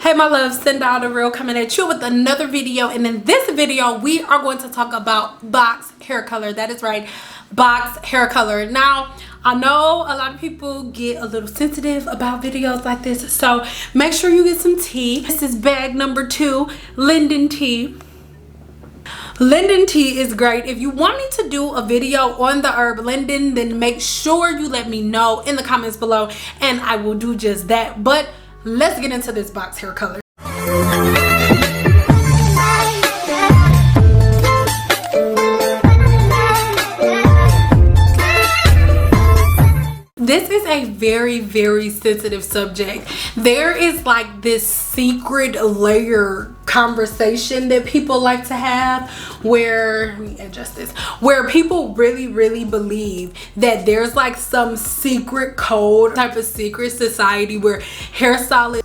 Hey my loves, Cinda the Real coming at you with another video, and in this video we are going to talk about box hair color. That is right, box hair color. Now I know a lot of people get a little sensitive about videos like this, so make sure you get some tea. This is bag number 2, Linden tea. Linden tea is great. If you want me to do a video on the herb linden, then make sure you let me know in the comments below and I will do just that. But let's get into this box hair color. This is a very sensitive subject. There is like this secret layer conversation that people like to have where, let me adjust this, where people really believe that there's like some secret code, type of secret society where hairstylists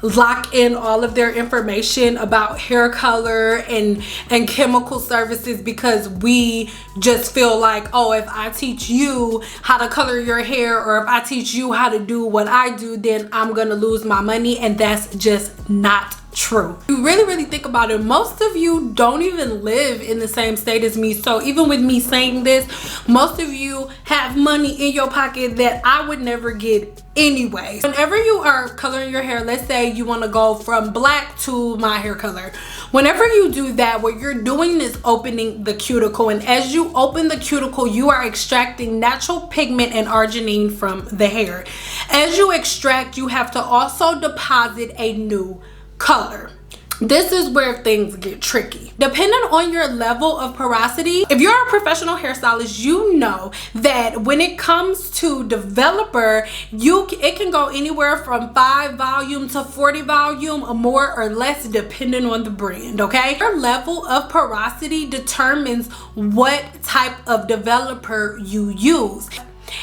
lock in all of their information about hair color and chemical services, because we just feel like, oh, if I teach you how to color your hair, or if I teach you how to do what I do, then I'm gonna lose my money. And that's just not true. You really think about it, most of you don't even live in the same state as me. So even with me saying this, most of you have money in your pocket that I would never get anyway. Whenever you are coloring your hair, let's say you want to go from black to my hair color, whenever you do that, what you're doing is opening the cuticle, and as you open the cuticle, you are extracting natural pigment and arginine from the hair. As you extract, you have to also deposit a new color. This is where things get tricky. Depending on your level of porosity, if you're a professional hairstylist, you know that when it comes to developer, it can go anywhere from 5 volume to 40 volume, or more or less, depending on the brand. Okay, your level of porosity determines what type of developer you use.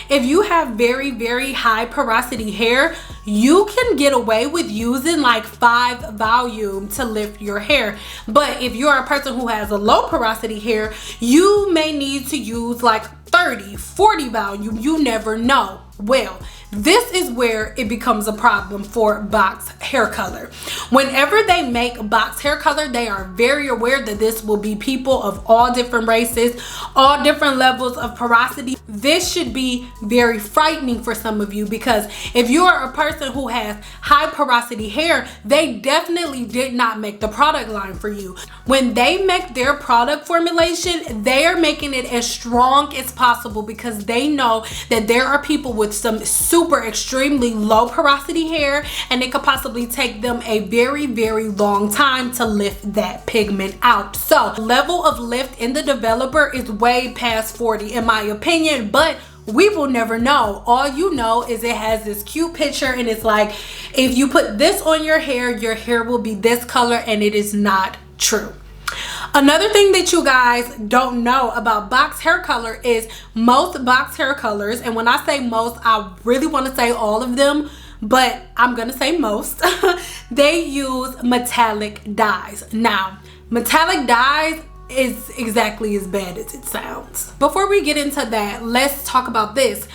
If you have very high porosity hair, you can get away with using like 5 volume to lift your hair. But if you're a person who has a low porosity hair, you may need to use like 30, 40 volume. You never know. Well, this is where it becomes a problem for box hair color. Whenever they make box hair color, they are very aware that this will be people of all different races, all different levels of porosity. This should be very frightening for some of you, because if you are a person who has high porosity hair, they definitely did not make the product line for you. When they make their product formulation, they are making it as strong as possible, because they know that there are people with some super extremely low porosity hair, and it could possibly take them a very long time to lift that pigment out. So level of lift in the developer is way past 40 in my opinion, but we will never know. All you know is it has this cute picture, and it's like, if you put this on your hair will be this color, and it is not true. Another thing that you guys don't know about box hair color is most box hair colors, and when I say most, I really want to say all of them, but I'm gonna say most, they use metallic dyes. Now, metallic dyes is exactly as bad as it sounds. Before we get into that, let's talk about this.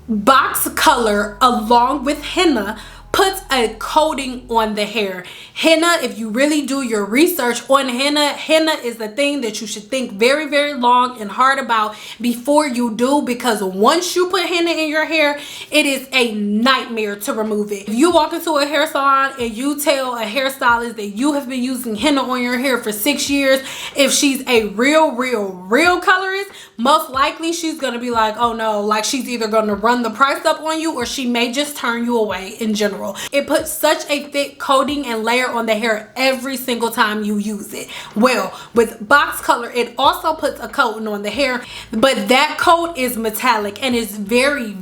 Box color, along with henna, puts a coating on the hair. Henna, if you really do your research on henna, henna is the thing that you should think very long and hard about before you do, because once you put henna in your hair, it is a nightmare to remove it. If you walk into a hair salon and you tell a hairstylist that you have been using henna on your hair for 6 years, if she's a real colorist, most likely she's gonna be like, oh no, like she's either gonna run the price up on you, or she may just turn you away in general. It puts such a thick coating and layer on the hair every single time you use it. Well, with box color, it also puts a coating on the hair, but that coat is metallic and is very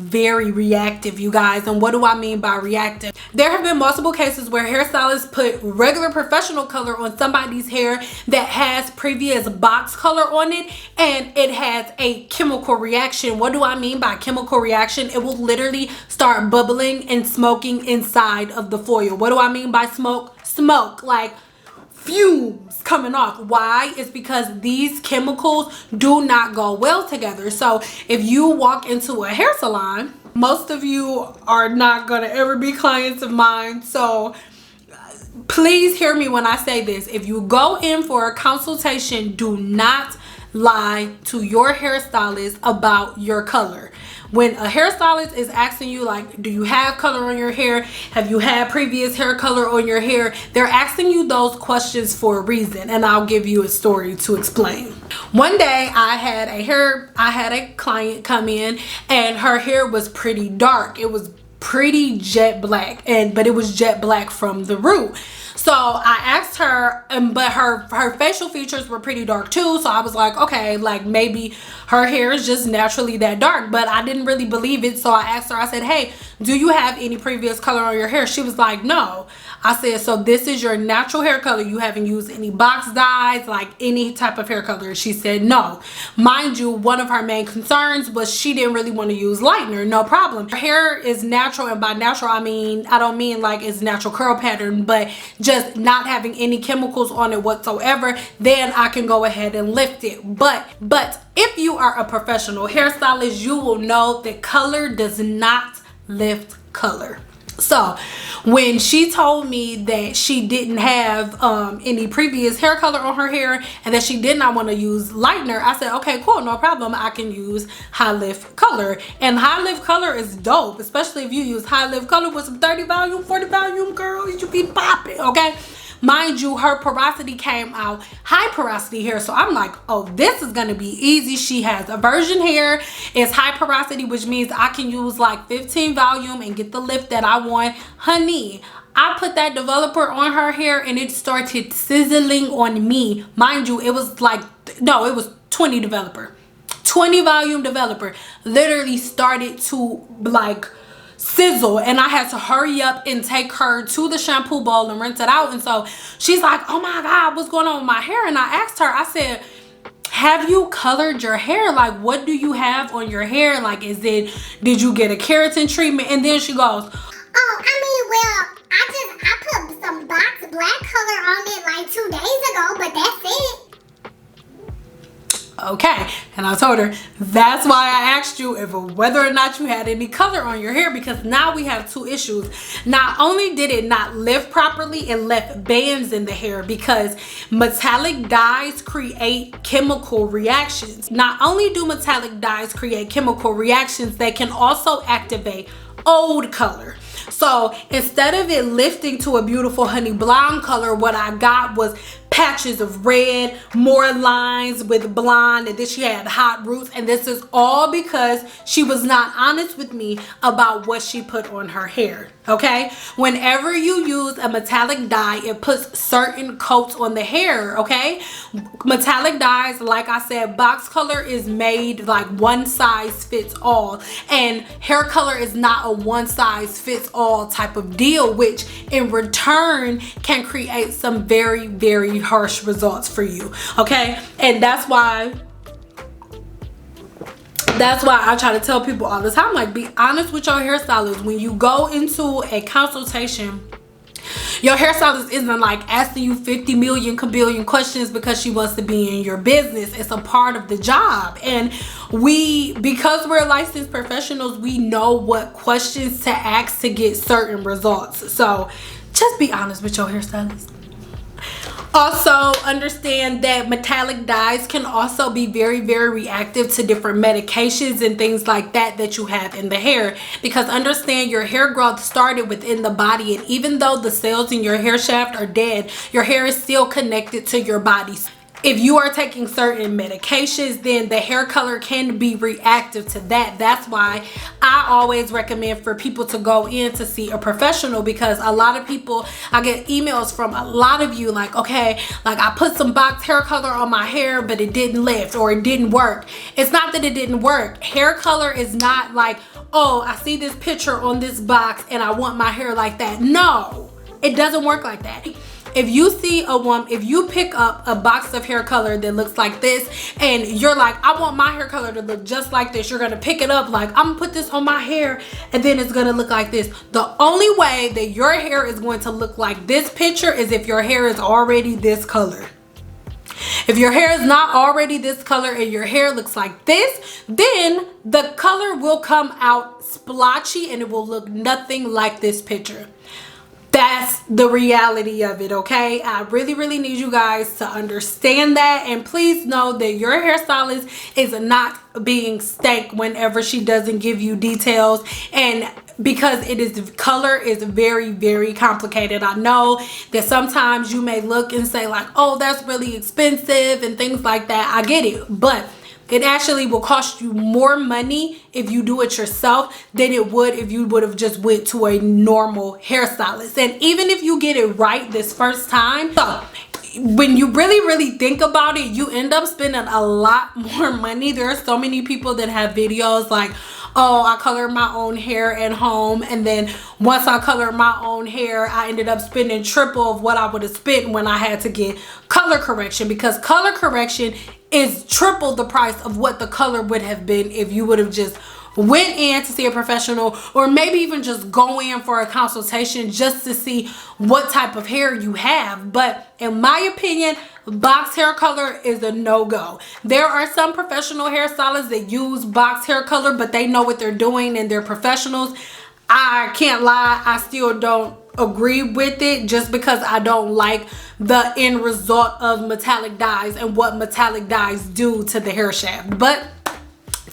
reactive, you guys. And what do I mean by reactive? There have been multiple cases where hairstylists put regular professional color on somebody's hair that has previous box color on it, and it has a chemical reaction. What do I mean by chemical reaction? It will literally start bubbling and smoking inside of the foil. What do I mean by smoke? Smoke, like fumes coming off. Why? It's because these chemicals do not go well together. So if you walk into a hair salon, most of you are not gonna ever be clients of mine, so Please hear me when I say this. If you go in for a consultation, do not lie to your hairstylist about your color. When a hairstylist is asking you, like, do you have color on your hair? Have you had previous hair color on your hair? They're asking you those questions for a reason, and I'll give you a story to explain. One day I had a client come in, and her hair was pretty dark. It was pretty jet black, but it was jet black from the root. So I asked her, but her facial features were pretty dark too. So I was like, okay, like maybe her hair is just naturally that dark, but I didn't really believe it. So I asked her, I said, hey, do you have any previous color on your hair? She was like, no. I said, so this is your natural hair color. You haven't used any box dyes, like any type of hair color? She said, no. Mind you, one of her main concerns was she didn't really want to use lightener. No problem. Her hair is natural, and by natural, I don't mean like it's natural curl pattern, but just not having any chemicals on it whatsoever, then I can go ahead and lift it. But if you are a professional hairstylist, you will know that color does not lift color. So when she told me that she didn't have any previous hair color on her hair and that she did not want to use lightener, I said, okay, cool, no problem. I can use high lift color. And high lift color is dope, especially if you use high lift color with some 30 volume, 40 volume, girl, you be popping, okay? Mind you, her porosity came out high porosity hair. So I'm like, oh, this is going to be easy. She has a virgin hair. It's high porosity, which means I can use like 15 volume and get the lift that I want. Honey, I put that developer on her hair and it started sizzling on me. Mind you, it was like, no, it was 20 developer. 20 volume developer literally started to like sizzle, and I had to hurry up and take her to the shampoo bowl and rinse it out. And so she's like, oh my God, what's going on with my hair? And I asked her, I said, have you colored your hair? Like, what do you have on your hair? Like, did you get a keratin treatment? And then she goes, oh, I put some box black color on it like 2 days ago, but that's it. Okay. And I told her, that's why I asked you whether or not you had any color on your hair, because now we have two issues. Not only did it not lift properly, it left bands in the hair because metallic dyes create chemical reactions. Not only do metallic dyes create chemical reactions, they can also activate old color. So instead of it lifting to a beautiful honey blonde color, what I got was patches of red, more lines with blonde, and then she had hot roots. And this is all because she was not honest with me about what she put on her hair. Okay, whenever you use a metallic dye, it puts certain coats on the hair. Okay, metallic dyes, like I said, box color is made like one size fits all, and hair color is not a one size fits all type of deal, which in return can create some very, very harsh results for you. Okay, and that's why I try to tell people all the time, like, be honest with your hairstylist. When you go into a consultation, your hairstylist isn't like asking you 50 million kabillion questions because she wants to be in your business. It's a part of the job. And because we're licensed professionals, we know what questions to ask to get certain results. So just be honest with your hairstylist. Also, understand that metallic dyes can also be very, very reactive to different medications and things like that you have in the hair. Because understand, your hair growth started within the body, and even though the cells in your hair shaft are dead, your hair is still connected to your body. If you are taking certain medications, then the hair color can be reactive to that. That's why I always recommend for people to go in to see a professional, because a lot of people, I get emails from a lot of you like, okay, like I put some box hair color on my hair, but it didn't lift or it didn't work. It's not that it didn't work. Hair color is not like, oh, I see this picture on this box and I want my hair like that. No, it doesn't work like that. If you see a woman, if you pick up a box of hair color that looks like this and you're like, I want my hair color to look just like this, you're gonna pick it up like, I'm gonna put this on my hair and then it's gonna look like this. The only way that your hair is going to look like this picture is if your hair is already this color. If your hair is not already this color and your hair looks like this, then the color will come out splotchy and it will look nothing like this picture. That's the reality of it, okay? I really need you guys to understand that, and please know that your hairstylist is not being stank whenever she doesn't give you details, and because it is, color is very complicated. I know that sometimes you may look and say like, oh, that's really expensive and things like that. I get it, but it actually will cost you more money if you do it yourself than it would if you would have just went to a normal hairstylist. And even if you get it right this first time, so when you really think about it, you end up spending a lot more money. There are so many people that have videos like, oh, I colored my own hair at home, and then once I colored my own hair, I ended up spending triple of what I would have spent when I had to get color correction, because color correction is triple the price of what the color would have been if you would have just went in to see a professional, or maybe even just go in for a consultation just to see what type of hair you have. But in my opinion, box hair color is a no-go. There are some professional hairstylists that use box hair color, but they know what they're doing and they're professionals. I can't lie, I still don't agree with it, just because I don't like the end result of metallic dyes and what metallic dyes do to the hair shaft. But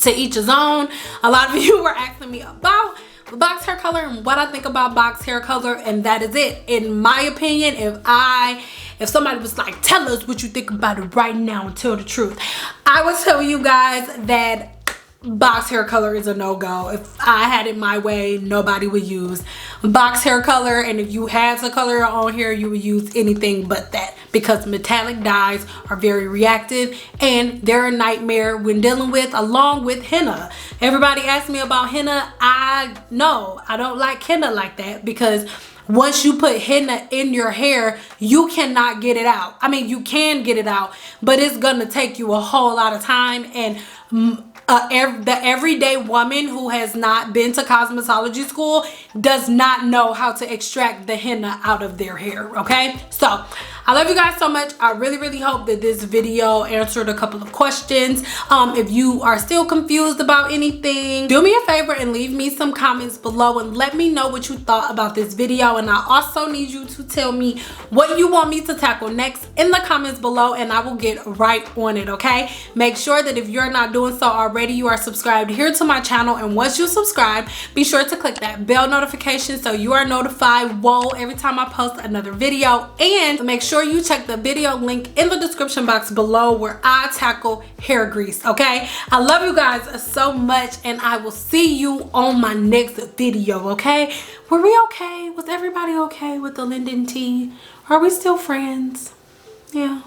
to each his own. A lot of you were asking me about box hair color and what I think about box hair color, and that is it. In my opinion, if somebody was like, tell us what you think about it right now and tell the truth, I would tell you guys that box hair color is a no-go. If I had it my way, nobody would use box hair color, and if you had to color your own hair, you would use anything but that, because metallic dyes are very reactive and they're a nightmare when dealing with, along with henna. Everybody asks me about henna. I don't like henna like that, because once you put henna in your hair, you cannot get it out. I mean, you can get it out, but it's gonna take you a whole lot of time, and the everyday woman who has not been to cosmetology school does not know how to extract the henna out of their hair, okay? So I love you guys so much. I really hope that this video answered a couple of questions. If you are still confused about anything, do me a favor and leave me some comments below and let me know what you thought about this video. And I also need you to tell me what you want me to tackle next in the comments below, and I will get right on it, okay? Make sure that if you're not doing so already, you are subscribed here to my channel, and once you subscribe, be sure to click that bell notification so you are notified every time I post another video. And make sure you check the video link in the description box below where I tackle hair grease, okay? I love you guys so much, and I will see you on my next video, okay? Were we okay? Was everybody okay with the Linden tea? Are we still friends? Yeah.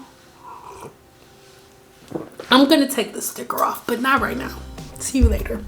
I'm gonna take the sticker off, but not right now. See you later.